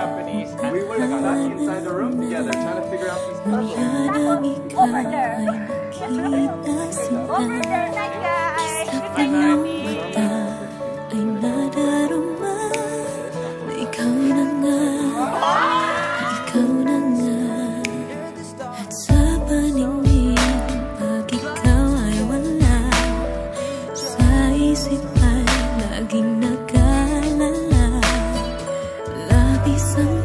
Japanese. We were stuck inside the room together trying to figure out these puzzles. Over there. Over there, night guys. Good night, Mommy. Ay nadarama na ikaw na nga, ikaw na nga. At sa paningin, pag ikaw ay wala, sa isip ay laging nag-aalala. Labis ang